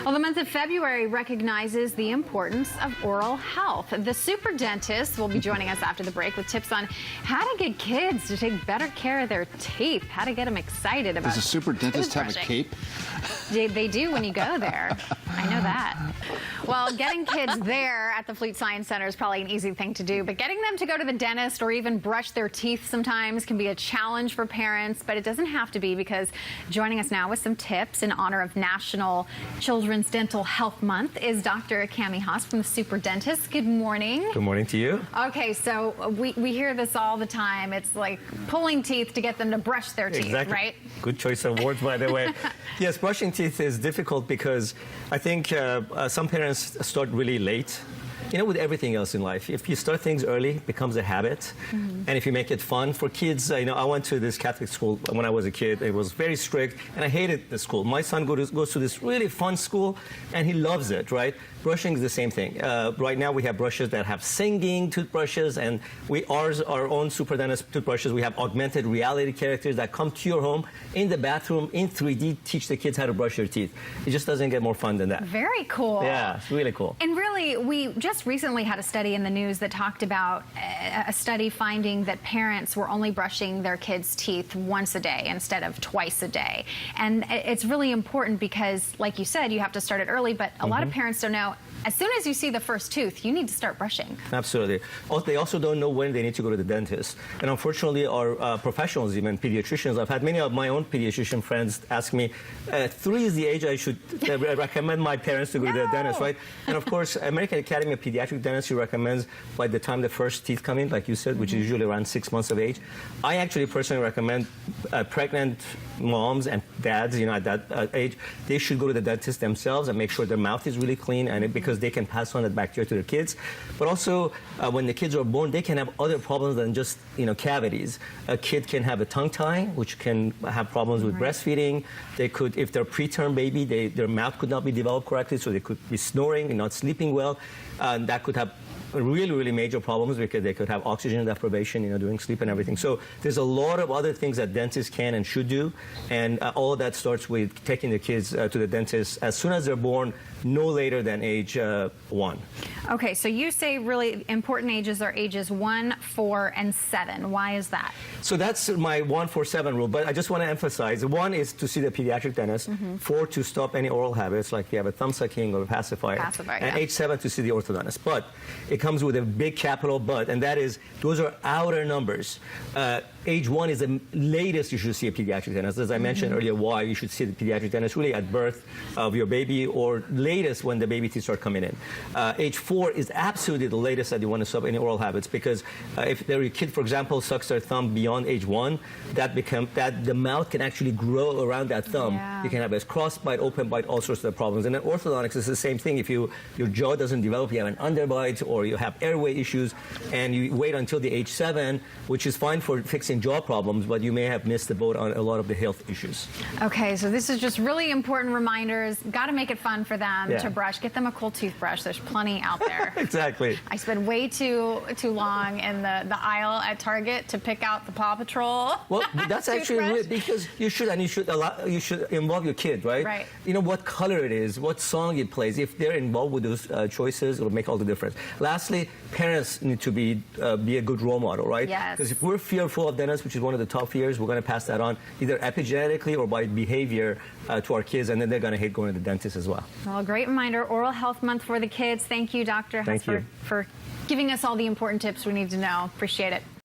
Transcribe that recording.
Well, the month of February recognizes the importance of oral health. The super dentist will be joining us after the break with tips on how to get kids to take better care of their teeth, how to get them excited about Does a super dentist have a cape? They do when you go there. I know that. Well, getting kids there at the Fleet Science Center is probably an easy thing to do, but getting them to go to the dentist or even brush their teeth sometimes can be a challenge for parents, but it doesn't have to be, because joining us now with some tips in honor of National Children's Dental Health Month is Dr. KamiHoss from the Super Dentist. Good morning. Good morning to you. Okay, so we hear this all the time. It's like pulling teeth to get them to brush their teeth, exactly. Right? Good choice of words, by the way. Yes, brushing teeth is difficult because I think some parents start really late. You know, with everything else in life, if you start things early, it becomes a habit. And if you make it fun for kids, you know, I went to this Catholic school when I was a kid. It was very strict, and I hated the school. My son goes to this really fun school, and he loves it, right? Brushing is the same thing. Right now, we have brushes that have singing toothbrushes, and our own super dentist toothbrushes, we have augmented reality characters that come to your home in the bathroom in 3D, teach the kids how to brush their teeth. It just doesn't get more fun than that. Very cool. Yeah, it's really cool. And really, we just recently had a study in the news that talked about a study finding that parents were only brushing their kids' teeth once a day instead of twice a day. And it's really important because, like you said, you have to start it early, but a lot of parents don't know. As soon as you see the first tooth, you need to start brushing. Absolutely. They also don't know when they need to go to the dentist. And unfortunately, our professionals, even pediatricians, I've had many of my own pediatrician friends ask me, 3 is the age I should recommend my parents to go to the dentist, right? And of course, American Academy of Pediatric Dentistry recommends by the time the first teeth come in, like you said, which is usually around 6 months of age. I actually personally recommend pregnant moms and dads, you know, at that age, they should go to the dentist themselves and make sure their mouth is really clean, and because they can pass on that bacteria to their kids. But also, when the kids are born, they can have other problems than just, you know, cavities. A kid can have a tongue tie, which can have problems with breastfeeding. They could, if they're a preterm baby, their mouth could not be developed correctly, so they could be snoring and not sleeping well. That could have really, really major problems because they could have oxygen deprivation, you know, during sleep and everything. So there's a lot of other things that dentists can and should do, and all of that starts with taking the kids to the dentist as soon as they're born, no later than age 1. Okay, so you say really important ages are ages 1, 4, and 7. Why is that? So that's my 1, 4, 7 rule, but I just want to emphasize, 1 is to see the pediatric dentist, 4 to stop any oral habits, like if you have a thumb sucking or a pacifier, and age 7 to see the orthodontist. But it comes with a big capital but, and that is, those are outer numbers. Age 1 is the latest you should see a pediatric dentist. As I mentioned earlier, why you should see the pediatric dentist really at birth of your baby, or latest when the baby teeth start coming in. Age 4 is absolutely the latest that you want to stop any oral habits, because if your kid, for example, sucks their thumb beyond age 1, the mouth can actually grow around that thumb. You can have a cross bite, open bite, all sorts of problems. And in orthodontics, it's the same thing. If your jaw doesn't develop, you have an underbite, or you have airway issues, and you wait until the age 7, which is fine for fixing jaw problems, but you may have missed the boat on a lot of the health issues. Okay, so this is just really important reminders. Got to make it fun for them to brush. Get them a cool toothbrush. There's plenty out there. Exactly. I spend way too long in the aisle at Target to pick out the Paw Patrol. Well, that's actually weird, because you should involve your kid, right? Right. You know what color it is, what song it plays. If they're involved with those choices, it'll make all the difference. Lastly, parents need to be a good role model, right? Yes. Because if we're fearful of dentists, which is one of the top fears, we're going to pass that on either epigenetically or by behavior to our kids, and then they're going to hate going to the dentist as well. Well, great reminder. Oral Health Month for the kids. Thank you, Dr. Huss, for giving us all the important tips we need to know. Appreciate it.